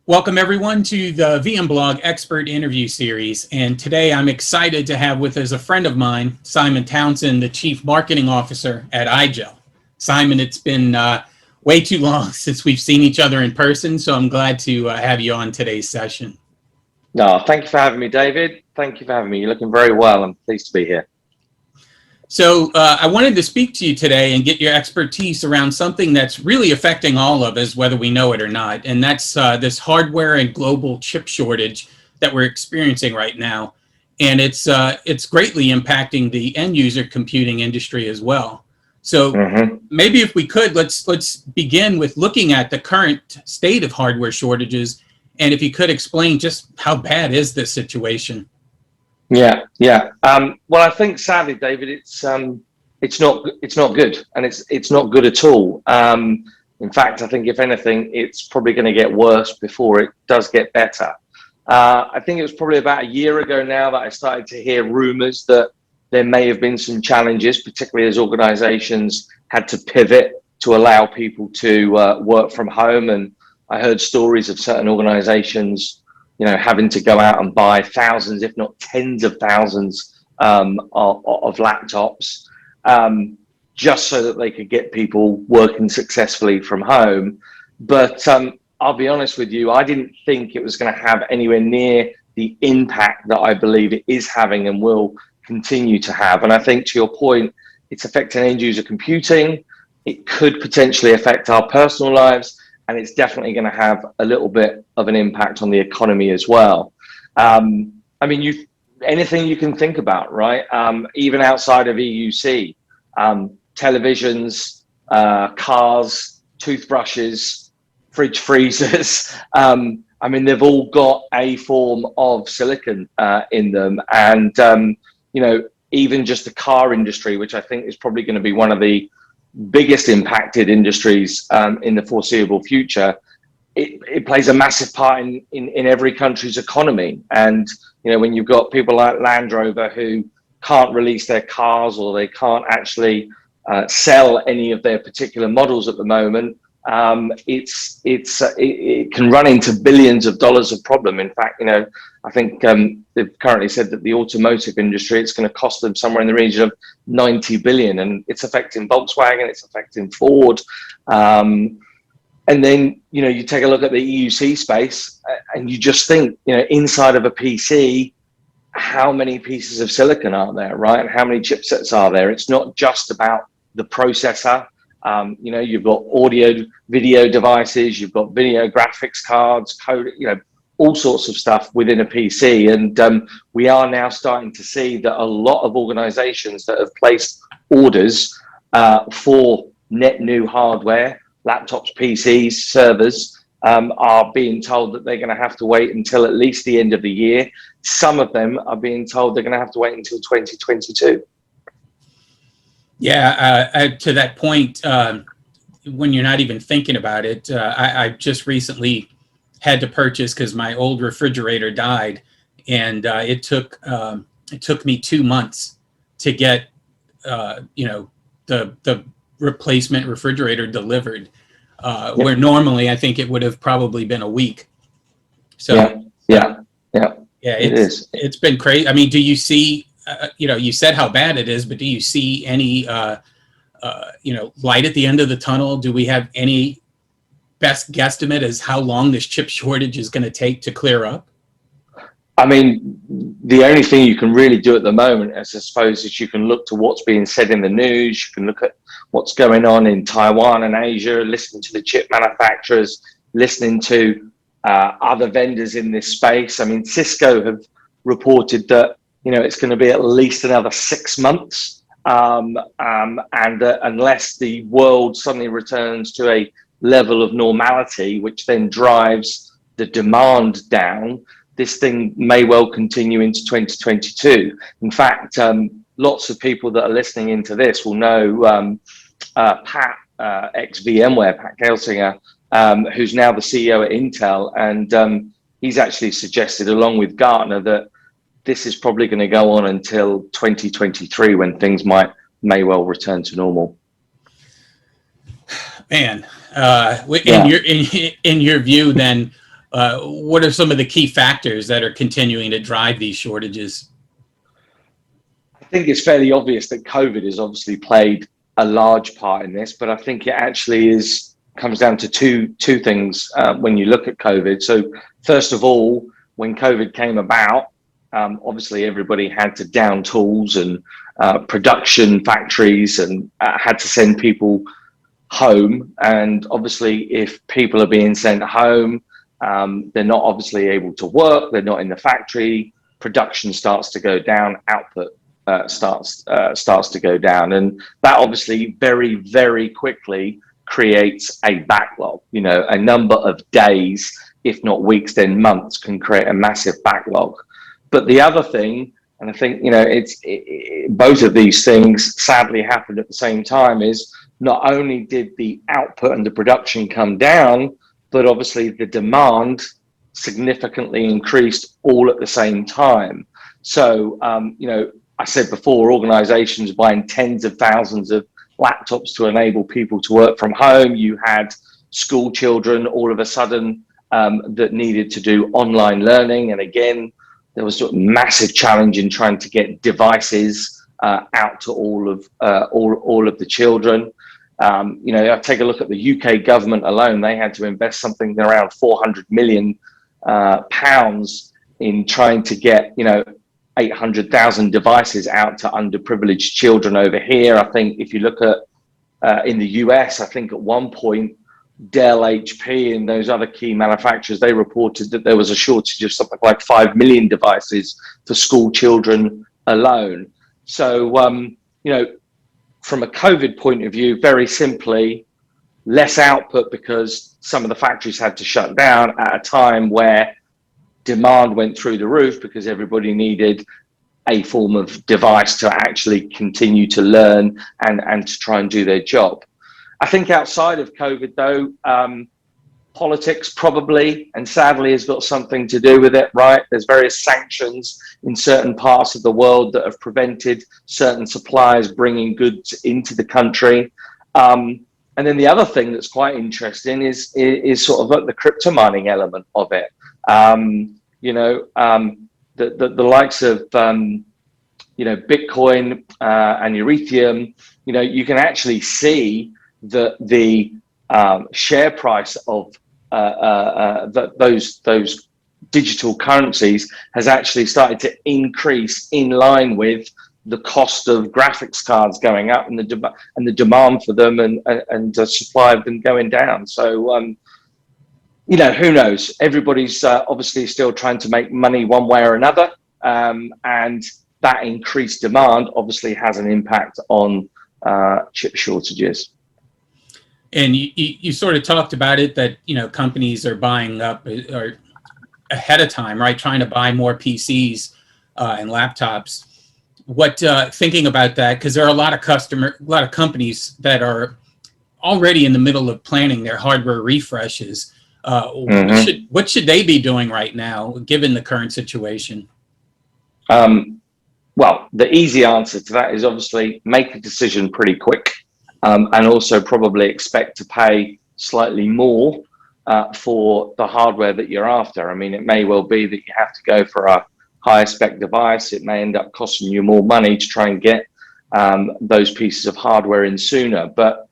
Welcome everyone to the VMblog Expert Interview Series. And today I'm excited to have with us a friend of mine, Simon Townsend, the Chief Marketing Officer at IGEL. Simon, it's been way too long since we've seen each other in person, so I'm glad to have you on today's session. No, thank you for having me, David. Thank you for having me. You're looking very well. I'm pleased to be here. So I wanted to speak to you today and get your expertise around something that's really affecting all of us, whether we know it or not, and that's this hardware and global chip shortage that we're experiencing right now. And it's greatly impacting the end user computing industry as well. So maybe if we could, let's begin with looking at the current state of hardware shortages, and if you could explain just how bad is this situation. Yeah. Well, I think sadly, David, it's not good, and it's not good at all. In fact, I think if anything, it's probably going to get worse before it does get better. I think it was probably about a year ago now that I started to hear rumors that there may have been some challenges, particularly as organizations had to pivot to allow people to work from home. And I heard stories of certain organizations, having to go out and buy thousands, if not tens of thousands of laptops, just so that they could get people working successfully from home. But I'll be honest with you, I didn't think it was going to have anywhere near the impact that I believe it is having and will continue to have. And I think, to your point, it's affecting end user computing. It could potentially affect our personal lives, and it's definitely going to have a little bit of an impact on the economy as well. I mean, anything you can think about, right? Even outside of EUC, televisions, cars, toothbrushes, fridge freezers. I mean, they've all got a form of silicon in them. And, even just the car industry, which I think is probably going to be one of the biggest impacted industries in the foreseeable future, it plays a massive part in every country's economy. And when you've got people like Land Rover who can't release their cars, or they can't actually sell any of their particular models at the moment, it can run into billions of dollars of problem. In fact, I think they've currently said that the automotive industry, it's going to cost them somewhere in the region of 90 billion, and it's affecting Volkswagen, it's affecting Ford. And then, you take a look at the EUC space and you just think, inside of a PC, how many pieces of silicon are there, right? And how many chipsets are there? It's not just about the processor. You've got audio, video devices, you've got video graphics cards, code, all sorts of stuff within a PC. And we are now starting to see that a lot of organizations that have placed orders for net new hardware, laptops, PCs, servers, are being told that they're going to have to wait until at least the end of the year. Some of them are being told they're going to have to wait until 2022. Yeah, to that point, when you're not even thinking about it, I just recently had to purchase, because my old refrigerator died, and it took me 2 months to get the replacement refrigerator delivered, where normally I think it would have probably been a week. So yeah, it's been crazy. I mean, do you see? You said how bad it is, but do you see any, light at the end of the tunnel? Do we have any best guesstimate as how long this chip shortage is going to take to clear up? I mean, the only thing you can really do at the moment, as I suppose, is you can look to what's being said in the news. You can look at what's going on in Taiwan and Asia, listening to the chip manufacturers, listening to other vendors in this space. I mean, Cisco have reported that it's going to be at least another 6 months, and unless the world suddenly returns to a level of normality, which then drives the demand down, this thing may well continue into 2022. In fact, lots of people that are listening into this will know Pat, ex-VMware, Pat Gelsinger, who's now the CEO at Intel, and he's actually suggested, along with Gartner, that this is probably going to go on until 2023, when things may well return to normal. Man, in your view, then, what are some of the key factors that are continuing to drive these shortages? I think it's fairly obvious that COVID has obviously played a large part in this, but I think it actually comes down to two things when you look at COVID. So first of all, when COVID came about, obviously everybody had to down tools and production factories and had to send people home. And obviously if people are being sent home, they're not obviously able to work, they're not in the factory, production starts to go down, output starts to go down, and that obviously very, very quickly creates a backlog. You know, a number of days, if not weeks, then months, can create a massive backlog. But the other thing, and I think, you know, both of these things sadly happened at the same time, is not only did the output and the production come down, but obviously the demand significantly increased all at the same time. So, you know, I said before, organizations buying tens of thousands of laptops to enable people to work from home. You had school children all of a sudden that needed to do online learning. And again, there was a massive challenge in trying to get devices out to all of the children. You know, I take a look at the UK government alone, they had to invest something around 400 million pounds in trying to get, you know, 800,000 devices out to underprivileged children over here. I think if you look at in the US, I think at one point Dell, HP, and those other key manufacturers, they reported that there was a shortage of something like 5 million devices for school children alone. So, you know, from a COVID point of view, very simply, less output because some of the factories had to shut down at a time where demand went through the roof because everybody needed a form of device to actually continue to learn and to try and do their job. I think outside of COVID, though, politics probably, and sadly, has got something to do with it, right? There's various sanctions in certain parts of the world that have prevented certain suppliers bringing goods into the country. And then the other thing that's quite interesting is sort of like the crypto mining element of it. You know, the likes of, you know, Bitcoin and Ethereum, you know, you can actually see that the share price of those digital currencies has actually started to increase in line with the cost of graphics cards going up and the demand for them and the supply of them going down. So, you know, who knows? Everybody's obviously still trying to make money one way or another. And that increased demand obviously has an impact on chip shortages. And you sort of talked about it, that, you know, companies are buying up or ahead of time, right? Trying to buy more PCs and laptops. What thinking about that, because there are a lot of companies that are already in the middle of planning their hardware refreshes. What should they be doing right now, given the current situation? Well, the easy answer to that is obviously make a decision pretty quick, and also probably expect to pay slightly more for the hardware that you're after. I mean, it may well be that you have to go for a higher spec device. It may end up costing you more money to try and get those pieces of hardware in sooner. But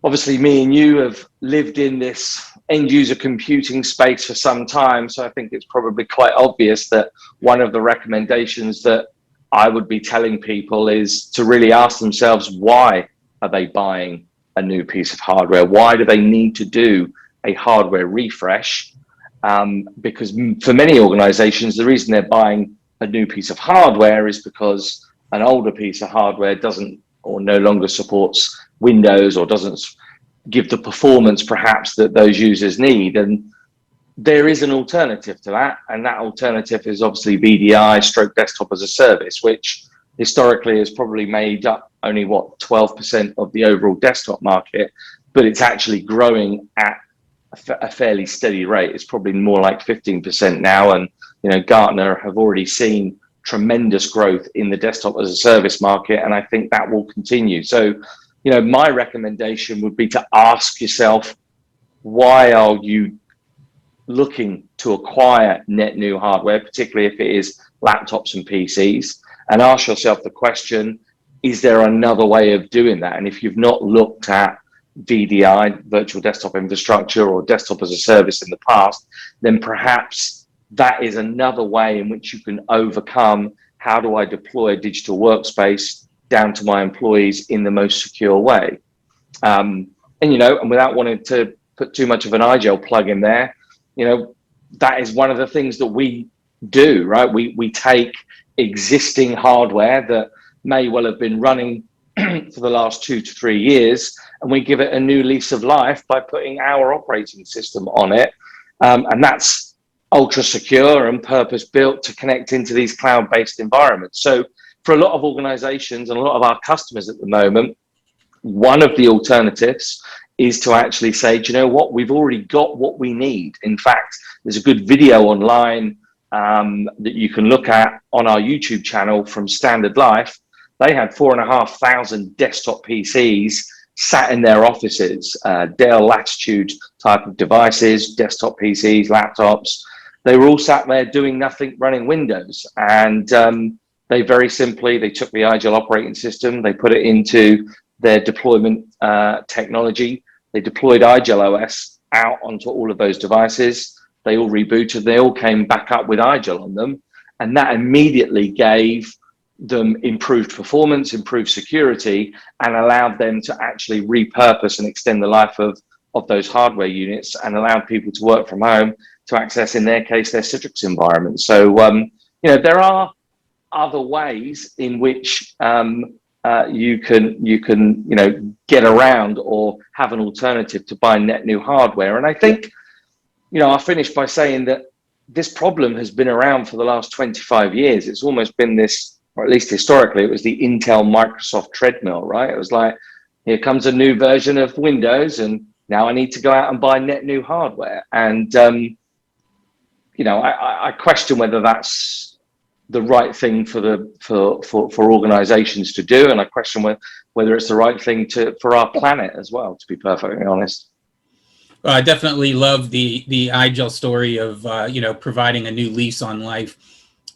obviously, me and you have lived in this end user computing space for some time. So I think it's probably quite obvious that one of the recommendations that I would be telling people is to really ask themselves, why are they buying a new piece of hardware? Why do they need to do a hardware refresh? Because for many organizations, the reason they're buying a new piece of hardware is because an older piece of hardware doesn't or no longer supports Windows or doesn't give the performance perhaps that those users need. And there is an alternative to that, and that alternative is obviously VDI stroke desktop as a service, which historically has probably made up only 12% of the overall desktop market, but it's actually growing at a fairly steady rate. It's probably more like 15% now, and you know, Gartner have already seen tremendous growth in the desktop as a service market, and I think that will continue. So, you know, my recommendation would be to ask yourself, why are you looking to acquire net new hardware, particularly if it is laptops and PCs, and ask yourself the question, is there another way of doing that? And if you've not looked at VDI, virtual desktop infrastructure, or desktop as a service in the past, then perhaps that is another way in which you can overcome, how do I deploy a digital workspace down to my employees in the most secure way? And, you know, and without wanting to put too much of an IGEL plug in there, you know, that is one of the things that we do, right? We take existing hardware that may well have been running for the last 2 to 3 years, and we give it a new lease of life by putting our operating system on it. And that's ultra secure and purpose built to connect into these cloud-based environments. So for a lot of organizations and a lot of our customers at the moment, one of the alternatives is to actually say, do you know what, we've already got what we need. In fact, there's a good video online that you can look at on our YouTube channel from Standard Life. They had 4,500 desktop PCs sat in their offices, Dell Latitude type of devices, desktop PCs, laptops. They were all sat there doing nothing, running Windows. And they very simply, they took the IGEL operating system, they put it into their deployment technology. They deployed IGEL OS out onto all of those devices. They all rebooted, they all came back up with IGEL on them. And that immediately gave them improved performance, improved security, and allowed them to actually repurpose and extend the life of those hardware units, and allowed people to work from home to access, in their case, their Citrix environment. So, you know, there are other ways in which you can, you know, get around or have an alternative to buy net new hardware. And I think, you know, I'll finish by saying that this problem has been around for the last 25 years. It's almost been this, or at least historically, it was the Intel Microsoft treadmill, right? It was like, here comes a new version of Windows, and now I need to go out and buy net new hardware. And, you know, I question whether that's the right thing for organizations to do. And I question whether it's the right thing for our planet as well, to be perfectly honest. I definitely love the IGEL story of, you know, providing a new lease on life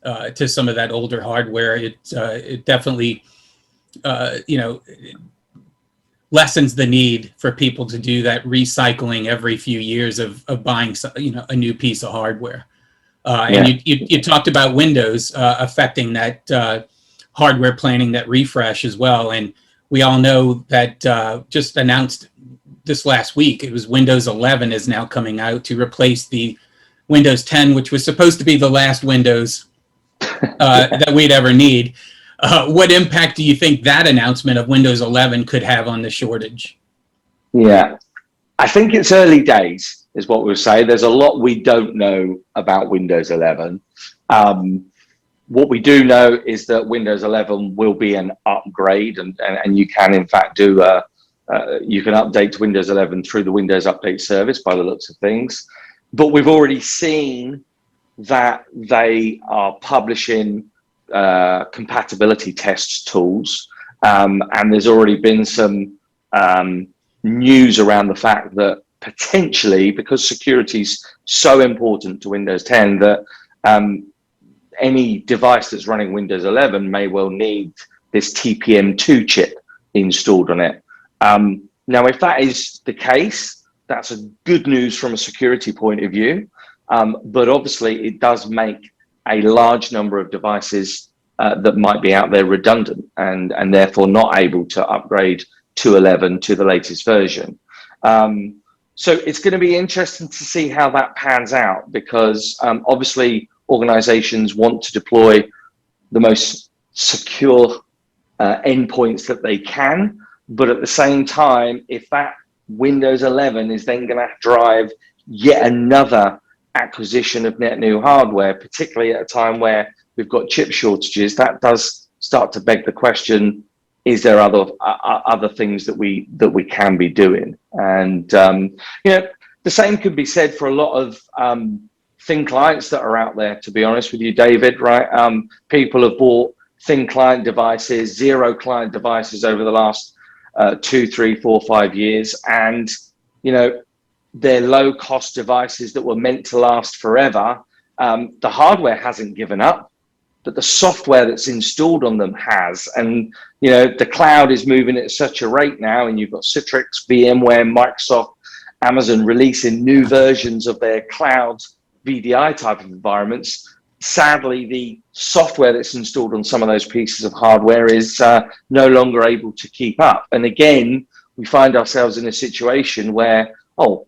to some of that older hardware. It definitely, you know, lessens the need for people to do that recycling every few years of buying, you know, a new piece of hardware. And you talked about Windows affecting that hardware planning, that refresh as well. And we all know that just announced this last week, it was Windows 11 is now coming out to replace the Windows 10, which was supposed to be the last Windows that we'd ever need. What impact do you think that announcement of Windows 11 could have on the shortage? Yeah, I think it's early days, is what we'll say. There's a lot we don't know about Windows 11. What we do know is that Windows 11 will be an upgrade, and you can, in fact, do you can update to Windows 11 through the Windows Update service by the looks of things. But we've already seen that they are publishing compatibility tests tools, and there's already been some news around the fact that potentially, because security is so important to Windows 10, that any device that's running Windows 11 may well need this TPM2 chip installed on it. Now, if that is the case, that's a good news from a security point of view, but obviously it does make a large number of devices that might be out there redundant and therefore not able to upgrade to 11 to the latest version. So it's going to be interesting to see how that pans out, because obviously organizations want to deploy the most secure endpoints that they can. But at the same time, if that Windows 11 is then going to drive yet another acquisition of net new hardware, particularly at a time where we've got chip shortages, that does start to beg the question, is there other things that we can be doing? And you know, the same could be said for a lot of thin clients that are out there, to be honest with you, David, right? People have bought thin client devices, zero client devices over the last 2, 3, 4, 5 years. And, you know, they're low-cost devices that were meant to last forever. The hardware hasn't given up, but the software that's installed on them has. And you know, the cloud is moving at such a rate now, and you've got Citrix, VMware, Microsoft, Amazon releasing new versions of their cloud VDI type of environments. Sadly, the software that's installed on some of those pieces of hardware is no longer able to keep up. And again, we find ourselves in a situation where, oh,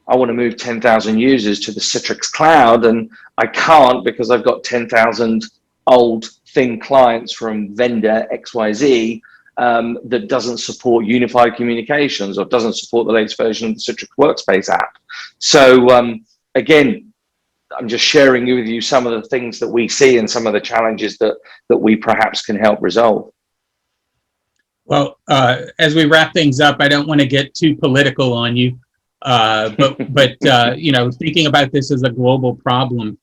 I want to move 10,000 users to the Citrix cloud, and I can't because I've got 10,000 old thin clients from vendor XYZ that doesn't support unified communications or doesn't support the latest version of the Citrix Workspace app. So again, I'm just sharing with you some of the things that we see and some of the challenges that we perhaps can help resolve. Well, as we wrap things up, I don't want to get too political on you, but you know, thinking about this as a global problem,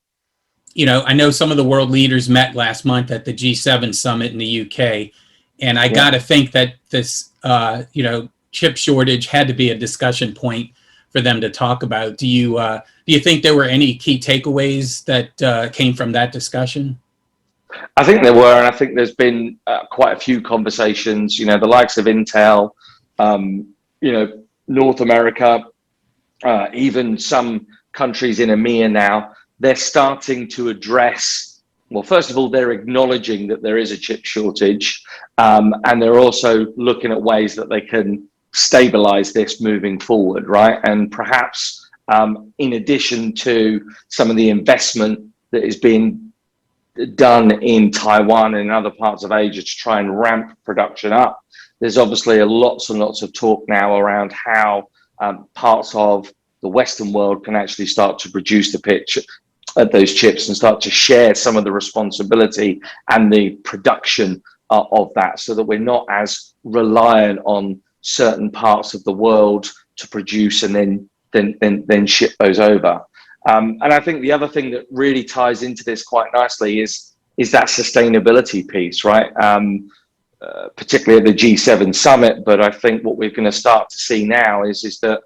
you know, I know some of the world leaders met last month at the G7 summit in the UK, and I got to think that this, you know, chip shortage had to be a discussion point for them to talk about. Do you think there were any key takeaways that came from that discussion? I think there were, and I think there's been quite a few conversations. You know, the likes of Intel, you know, North America, even some countries in EMEA now, they're starting to address, well, first of all, they're acknowledging that there is a chip shortage, and they're also looking at ways that they can stabilize this moving forward, right? And perhaps in addition to some of the investment that is being done in Taiwan and other parts of Asia to try and ramp production up, there's obviously lots and lots of talk now around how parts of the Western world can actually start to produce those chips and start to share some of the responsibility and the production of that, so that we're not as reliant on certain parts of the world to produce and then ship those over. And I think the other thing that really ties into this quite nicely is that sustainability piece, right? Particularly at the G7 summit, but I think what we're going to start to see now is that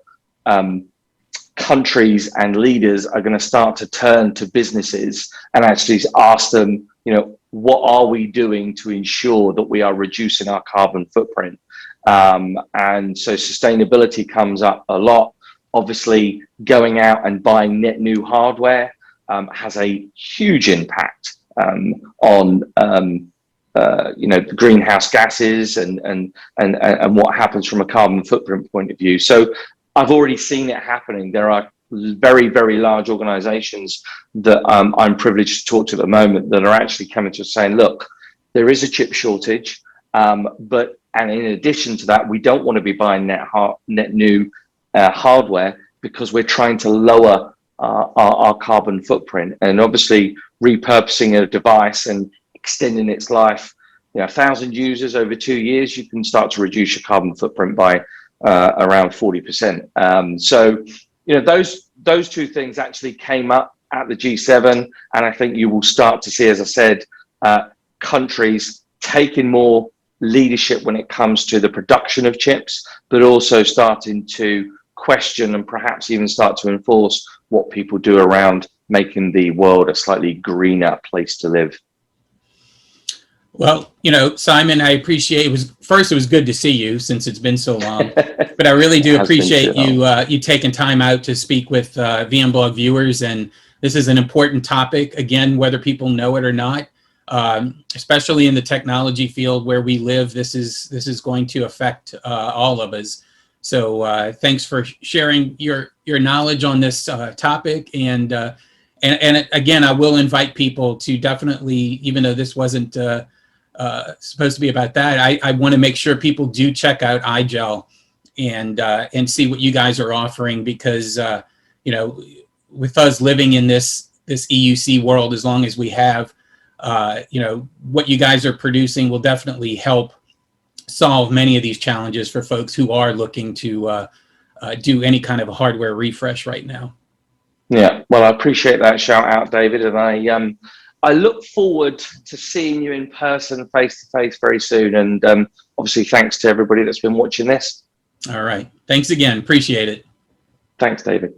countries and leaders are going to start to turn to businesses and actually ask them, you know, what are we doing to ensure that we are reducing our carbon footprint? And so sustainability comes up a lot. Obviously, going out and buying net new hardware has a huge impact on you know, the greenhouse gases and what happens from a carbon footprint point of view. So I've already seen it happening. There are very, very large organizations that I'm privileged to talk to at the moment that are actually coming to us saying, look, there is a chip shortage, and in addition to that, we don't want to be buying net new hardware because we're trying to lower our carbon footprint. And obviously repurposing a device and extending its life, you know, 1,000 users over 2 years, you can start to reduce your carbon footprint by around 40%. So, you know, those two things actually came up at the G7, and I think you will start to see, as I said, countries taking more leadership when it comes to the production of chips, but also starting to question and perhaps even start to enforce what people do around making the world a slightly greener place to live. Well, you know, Simon, I appreciate it. It was good to see you since it's been so long, but I really do appreciate you taking time out to speak with VMblog viewers. And this is an important topic, again, whether people know it or not, especially in the technology field where we live. This is going to affect all of us. So thanks for sharing your knowledge on this topic. And again, I will invite people to definitely, even though this wasn't supposed to be about that, I want to make sure people do check out IGEL and see what you guys are offering, because you know, with us living in this EUC world as long as we have, you know, what you guys are producing will definitely help solve many of these challenges for folks who are looking to do any kind of a hardware refresh right now. Yeah, well, I appreciate that shout out, David, and I look forward to seeing you in person, face to face, very soon. And obviously, thanks to everybody that's been watching this. All right, thanks again. Appreciate it. Thanks, David.